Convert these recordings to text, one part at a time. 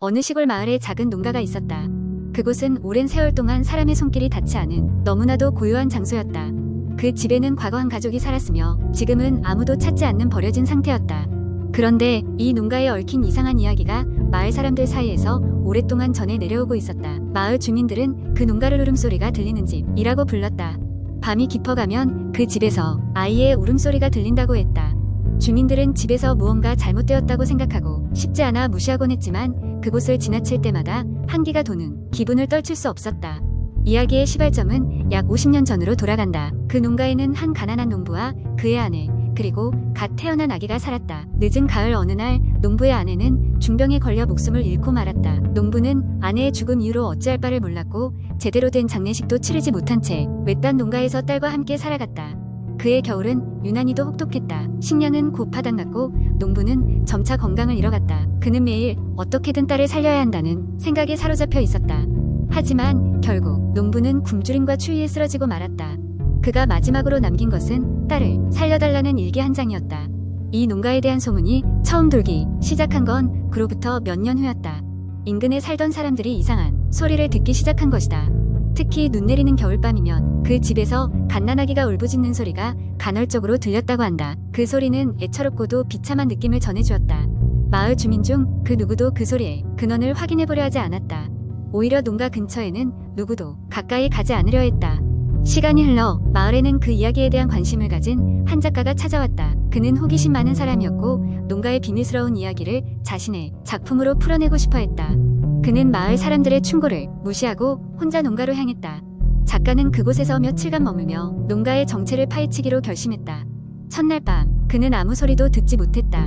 어느 시골 마을에 작은 농가가 있었다. 그곳은 오랜 세월 동안 사람의 손길이 닿지 않은 너무나도 고요한 장소였다. 그 집에는 과거 한 가족이 살았으며 지금은 아무도 찾지 않는 버려진 상태였다. 그런데 이 농가에 얽힌 이상한 이야기가 마을 사람들 사이에서 오랫동안 전해 내려오고 있었다. 마을 주민들은 그 농가를 울음소리가 들리는 집이라고 불렀다. 밤이 깊어가면 그 집에서 아이의 울음소리가 들린다고 했다. 주민들은 집에서 무언가 잘못되었다고 생각하고 쉽지 않아 무시하곤 했지만 그곳을 지나칠 때마다 한기가 도는 기분을 떨칠 수 없었다. 이야기의 시발점은 약 50년 전으로 돌아간다. 그 농가에는 한 가난한 농부와 그의 아내 그리고 갓 태어난 아기가 살았다. 늦은 가을 어느 날 농부의 아내는 중병에 걸려 목숨을 잃고 말았다. 농부는 아내의 죽음 이후로 어찌할 바를 몰랐고 제대로 된 장례식도 치르지 못한 채 외딴 농가에서 딸과 함께 살아갔다. 그의 겨울은 유난히도 혹독했다. 식량은 곧 바닥났고 농부는 점차 건강을 잃어갔다. 그는 매일 어떻게든 딸을 살려야 한다는 생각에 사로잡혀 있었다. 하지만 결국 농부는 굶주림과 추위에 쓰러지고 말았다. 그가 마지막으로 남긴 것은 딸을 살려달라는 일기 한 장이었다. 이 농가에 대한 소문이 처음 돌기 시작한 건 그로부터 몇 년 후였다. 인근에 살던 사람들이 이상한 소리를 듣기 시작한 것이다. 특히 눈 내리는 겨울밤이면 그 집에서 갓난아기가 울부짖는 소리가 간헐적으로 들렸다고 한다. 그 소리는 애처롭고도 비참한 느낌을 전해주었다. 마을 주민 중 그 누구도 그 소리의 근원을 확인해보려 하지 않았다. 오히려 농가 근처에는 누구도 가까이 가지 않으려 했다. 시간이 흘러 마을에는 그 이야기에 대한 관심을 가진 한 작가가 찾아왔다. 그는 호기심 많은 사람이었고 농가의 비밀스러운 이야기를 자신의 작품으로 풀어내고 싶어 했다. 그는 마을 사람들의 충고를 무시하고 혼자 농가로 향했다. 작가는 그곳에서 며칠간 머물며 농가의 정체를 파헤치기로 결심했다. 첫날 밤 그는 아무 소리도 듣지 못했다.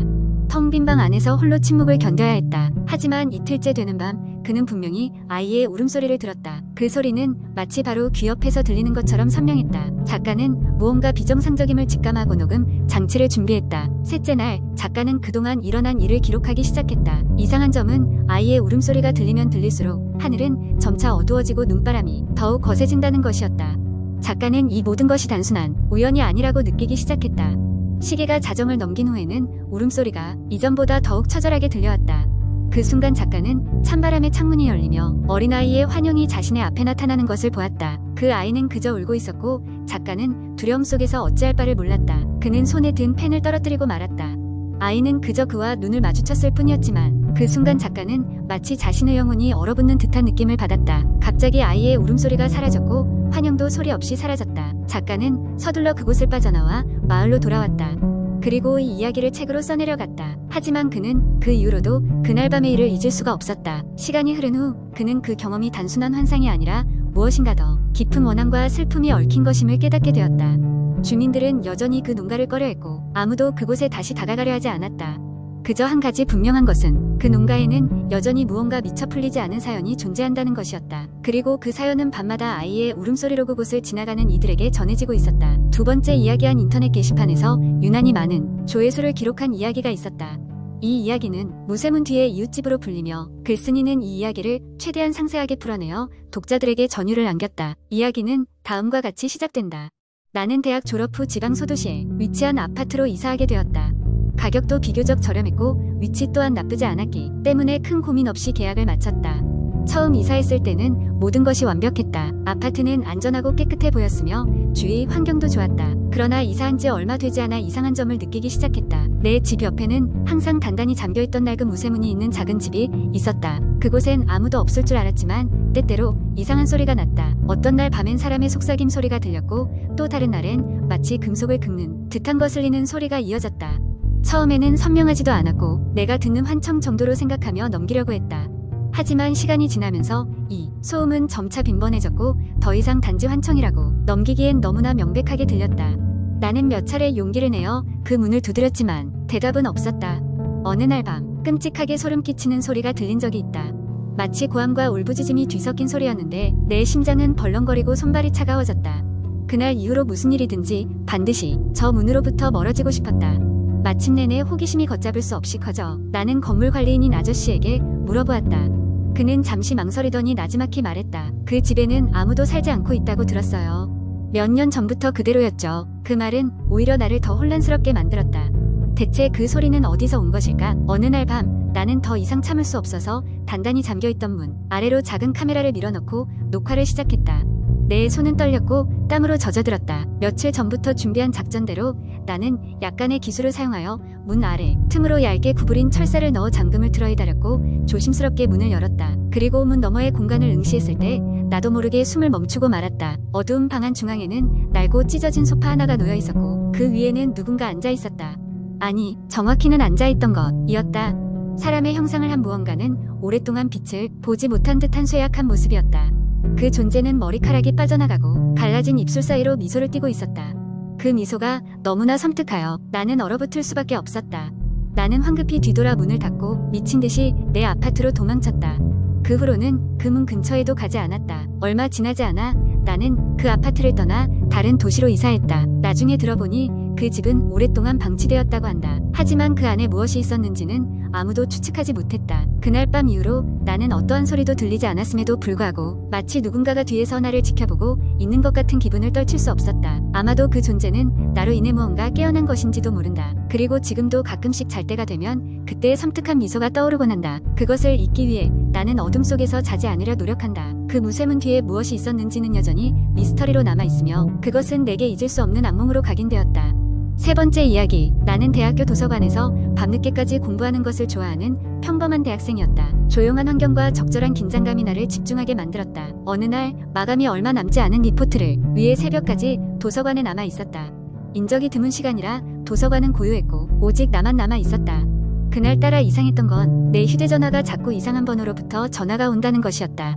텅 빈 방 안에서 홀로 침묵을 견뎌야 했다. 하지만 이틀째 되는 밤 그는 분명히 아이의 울음소리를 들었다. 그 소리는 마치 바로 귀 옆에서 들리는 것처럼 선명했다. 작가는 무언가 비정상적임을 직감하고 녹음 장치를 준비했다. 셋째 날 작가는 그동안 일어난 일을 기록하기 시작했다. 이상한 점은 아이의 울음소리가 들리면 들릴수록 하늘은 점차 어두워지고 눈바람이 더욱 거세진다는 것이었다. 작가는 이 모든 것이 단순한 우연이 아니라고 느끼기 시작했다. 시계가 자정을 넘긴 후에는 울음소리가 이전보다 더욱 처절하게 들려왔다. 그 순간 작가는 찬바람에 창문이 열리며 어린아이의 환영이 자신의 앞에 나타나는 것을 보았다. 그 아이는 그저 울고 있었고 작가는 두려움 속에서 어찌할 바를 몰랐다. 그는 손에 든 펜을 떨어뜨리고 말았다. 아이는 그저 그와 눈을 마주쳤을 뿐이었지만 그 순간 작가는 마치 자신의 영혼이 얼어붙는 듯한 느낌을 받았다. 갑자기 아이의 울음소리가 사라졌고 환영도 소리 없이 사라졌다. 작가는 서둘러 그곳을 빠져나와 마을로 돌아왔다. 그리고 이 이야기를 책으로 써내려갔다. 하지만 그는 그 이후로도 그날 밤의 일을 잊을 수가 없었다. 시간이 흐른 후 그는 그 경험이 단순한 환상이 아니라 무엇인가 더 깊은 원한과 슬픔이 얽힌 것임을 깨닫게 되었다. 주민들은 여전히 그 농가를 꺼려했고 아무도 그곳에 다시 다가가려 하지 않았다. 그저 한 가지 분명한 것은 그 농가에는 여전히 무언가 미처 풀리지 않은 사연이 존재한다는 것이었다. 그리고 그 사연은 밤마다 아이의 울음소리로 그곳을 지나가는 이들에게 전해지고 있었다. 두 번째 이야기한 인터넷 게시판에서 유난히 많은 조회수를 기록한 이야기가 있었다. 이 이야기는 무쇠문 뒤의 이웃집으로 불리며 글쓴이는 이 이야기를 최대한 상세하게 풀어내어 독자들에게 전율을 남겼다. 이야기는 다음과 같이 시작된다. 나는 대학 졸업 후 지방 소도시에 위치한 아파트로 이사하게 되었다. 가격도 비교적 저렴했고 위치 또한 나쁘지 않았기 때문에 큰 고민 없이 계약을 마쳤다. 처음 이사했을 때는 모든 것이 완벽했다. 아파트는 안전하고 깨끗해 보였으며 주위 환경도 좋았다. 그러나 이사한 지 얼마 되지 않아 이상한 점을 느끼기 시작했다. 내 집 옆에는 항상 단단히 잠겨있던 낡은 무쇠문이 있는 작은 집이 있었다. 그곳엔 아무도 없을 줄 알았지만 때때로 이상한 소리가 났다. 어떤 날 밤엔 사람의 속삭임 소리가 들렸고 또 다른 날엔 마치 금속을 긁는 듯한 거슬리는 소리가 이어졌다. 처음에는 선명하지도 않았고 내가 듣는 환청 정도로 생각하며 넘기려고 했다. 하지만 시간이 지나면서 이 소음은 점차 빈번해졌고 더 이상 단지 환청이라고 넘기기엔 너무나 명백하게 들렸다. 나는 몇 차례 용기를 내어 그 문을 두드렸지만 대답은 없었다. 어느 날 밤 끔찍하게 소름 끼치는 소리가 들린 적이 있다. 마치 고함과 울부짖음이 뒤섞인 소리였는데 내 심장은 벌렁거리고 손발이 차가워졌다. 그날 이후로 무슨 일이든지 반드시 저 문으로부터 멀어지고 싶었다. 마침내 내 호기심이 걷잡을 수 없이 커져 나는 건물 관리인인 아저씨에게 물어보았다. 그는 잠시 망설이더니 나지막히 말했다. 그 집에는 아무도 살지 않고 있다고 들었어요. 몇 년 전부터 그대로였죠. 그 말은 오히려 나를 더 혼란스럽게 만들었다. 대체 그 소리는 어디서 온 것일까? 어느 날 밤 나는 더 이상 참을 수 없어서 단단히 잠겨있던 문 아래로 작은 카메라를 밀어넣고 녹화를 시작했다. 내 손은 떨렸고 땀으로 젖어들었다. 며칠 전부터 준비한 작전대로 나는 약간의 기술을 사용하여 문 아래 틈으로 얇게 구부린 철사를 넣어 잠금을 틀어이달았고 조심스럽게 문을 열었다. 그리고 문 너머의 공간을 응시했을 때 나도 모르게 숨을 멈추고 말았다. 어두운 방 안 중앙에는 낡고 찢어진 소파 하나가 놓여 있었고 그 위에는 누군가 앉아 있었다. 아니, 정확히는 앉아있던 것이었다. 사람의 형상을 한 무언가는 오랫동안 빛을 보지 못한 듯한 쇠약한 모습이었다. 그 존재는 머리카락이 빠져나가고 갈라진 입술 사이로 미소를 띠고 있었다. 그 미소가 너무나 섬뜩하여 나는 얼어붙을 수밖에 없었다. 나는 황급히 뒤돌아 문을 닫고 미친 듯이 내 아파트로 도망쳤다. 그 후로는 그 문 근처에도 가지 않았다. 얼마 지나지 않아 나는 그 아파트를 떠나 다른 도시로 이사했다. 나중에 들어보니 그 집은 오랫동안 방치되었다고 한다. 하지만 그 안에 무엇이 있었는지는 아무도 추측하지 못했다. 그날 밤 이후로 나는 어떠한 소리도 들리지 않았음에도 불구하고 마치 누군가가 뒤에서 나를 지켜보고 있는 것 같은 기분을 떨칠 수 없었다. 아마도 그 존재는 나로 인해 무언가 깨어난 것인지도 모른다. 그리고 지금도 가끔씩 잘 때가 되면 그때의 섬뜩한 미소가 떠오르곤 한다. 그것을 잊기 위해 나는 어둠 속에서 자지 않으려 노력한다. 그 무쇠문 뒤에 무엇이 있었는지는 여전히 미스터리로 남아있으며 그것은 내게 잊을 수 없는 악몽으로 각인되었다. 세 번째 이야기. 나는 대학교 도서관에서 밤늦게까지 공부하는 것을 좋아하는 평범한 대학생이었다. 조용한 환경과 적절한 긴장감이 나를 집중하게 만들었다. 어느 날 마감이 얼마 남지 않은 리포트를 위해 새벽까지 도서관에 남아 있었다. 인적이 드문 시간이라 도서관은 고요했고 오직 나만 남아 있었다. 그날따라 이상했던 건 내 휴대전화가 자꾸 이상한 번호로부터 전화가 온다는 것이었다.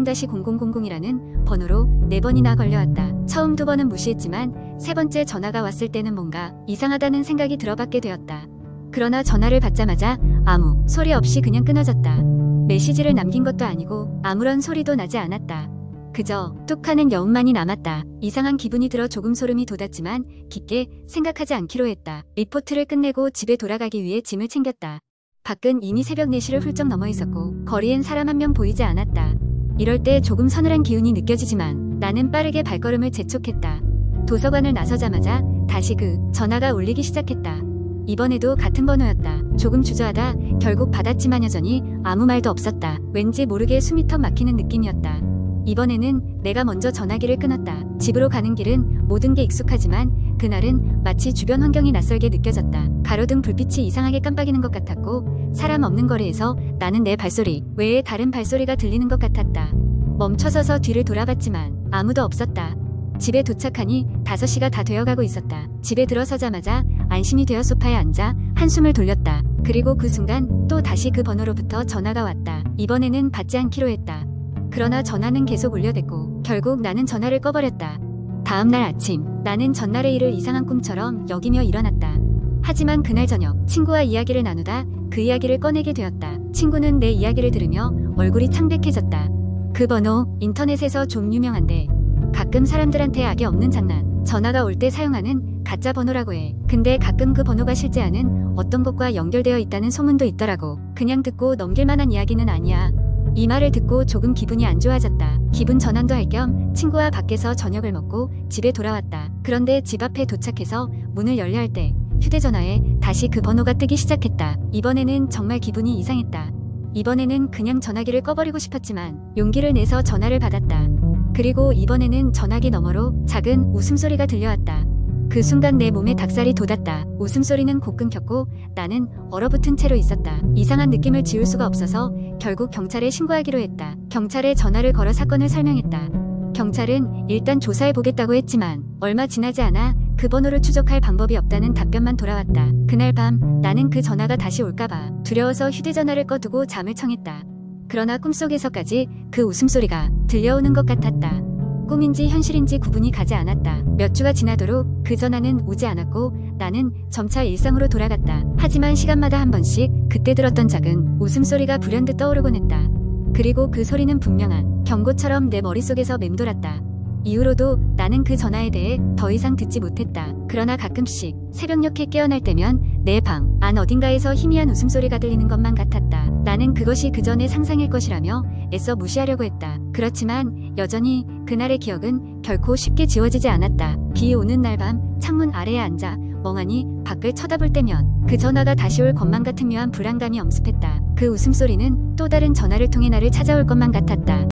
000-000-0000이라는 번호로 4번이나 걸려왔다. 처음 2번은 무시했지만 세 번째 전화가 왔을 때는 뭔가 이상하다는 생각이 들어받게 되었다. 그러나 전화를 받자마자 아무 소리 없이 그냥 끊어졌다. 메시지를 남긴 것도 아니고 아무런 소리도 나지 않았다. 그저 뚝 하는 여운만이 남았다. 이상한 기분이 들어 조금 소름이 돋았지만 깊게 생각하지 않기로 했다. 리포트를 끝내고 집에 돌아가기 위해 짐을 챙겼다. 밖은 이미 새벽 4시를 훌쩍 넘어 있었고 거리엔 사람 한 명 보이지 않았다. 이럴 때 조금 서늘한 기운이 느껴지지만 나는 빠르게 발걸음을 재촉했다. 도서관을 나서자마자 다시 그 전화가 울리기 시작했다. 이번에도 같은 번호였다. 조금 주저하다 결국 받았지만 여전히 아무 말도 없었다. 왠지 모르게 숨이 턱 막히는 느낌이었다. 이번에는 내가 먼저 전화기를 끊었다. 집으로 가는 길은 모든 게 익숙하지만 그날은 마치 주변 환경이 낯설게 느껴졌다. 가로등 불빛이 이상하게 깜빡이는 것 같았고 사람 없는 거리에서 나는 내 발소리 외에 다른 발소리가 들리는 것 같았다. 멈춰서서 뒤를 돌아봤지만 아무도 없었다. 집에 도착하니 5시가 다 되어가고 있었다. 집에 들어서자마자 안심이 되어 소파에 앉아 한숨을 돌렸다. 그리고 그 순간 또 다시 그 번호로부터 전화가 왔다. 이번에는 받지 않기로 했다. 그러나 전화는 계속 울려댔고 결국 나는 전화를 꺼버렸다. 다음날 아침 나는 전날의 일을 이상한 꿈처럼 여기며 일어났다. 하지만 그날 저녁 친구와 이야기를 나누다 그 이야기를 꺼내게 되었다. 친구는 내 이야기를 들으며 얼굴이 창백해졌다. 그 번호 인터넷에서 좀 유명한데 가끔 사람들한테 악의 없는 장난 전화가 올 때 사용하는 가짜 번호라고 해. 근데 가끔 그 번호가 실제 아는 어떤 것과 연결되어 있다는 소문도 있더라고. 그냥 듣고 넘길 만한 이야기는 아니야. 이 말을 듣고 조금 기분이 안 좋아졌다. 기분 전환도 할 겸 친구와 밖에서 저녁을 먹고 집에 돌아왔다. 그런데 집 앞에 도착해서 문을 열려 할 때 휴대전화에 다시 그 번호가 뜨기 시작했다. 이번에는 정말 기분이 이상했다. 이번에는 그냥 전화기를 꺼버리고 싶었지만 용기를 내서 전화를 받았다. 그리고 이번에는 전화기 너머로 작은 웃음소리가 들려왔다. 그 순간 내 몸에 닭살이 돋았다. 웃음소리는 곧 끊겼고 나는 얼어붙은 채로 있었다. 이상한 느낌을 지울 수가 없어서 결국 경찰에 신고하기로 했다. 경찰에 전화를 걸어 사건을 설명했다. 경찰은 일단 조사해보겠다고 했지만 얼마 지나지 않아 그 번호를 추적할 방법이 없다는 답변만 돌아왔다. 그날 밤 나는 그 전화가 다시 올까봐 두려워서 휴대전화를 꺼두고 잠을 청했다. 그러나 꿈속에서까지 그 웃음소리가 들려오는 것 같았다. 꿈인지 현실인지 구분이 가지 않았다. 몇 주가 지나도록 그 전화는 오지 않았고 나는 점차 일상으로 돌아갔다. 하지만 시간마다 한 번씩 그때 들었던 작은 웃음소리가 불현듯 떠오르곤 했다. 그리고 그 소리는 분명한 경고처럼 내 머릿속에서 맴돌았다. 이후로도 나는 그 전화에 대해 더 이상 듣지 못했다. 그러나 가끔씩 새벽녘에 깨어날 때면 내 방 안 어딘가에서 희미한 웃음소리가 들리는 것만 같았다. 나는 그것이 그 전의 상상일 것이라며 애써 무시하려고 했다. 그렇지만 여전히 그날의 기억은 결코 쉽게 지워지지 않았다. 비 오는 날 밤 창문 아래에 앉아 멍하니 밖을 쳐다볼 때면 그 전화가 다시 올 것만 같은 묘한 불안감이 엄습했다. 그 웃음소리는 또 다른 전화를 통해 나를 찾아올 것만 같았다.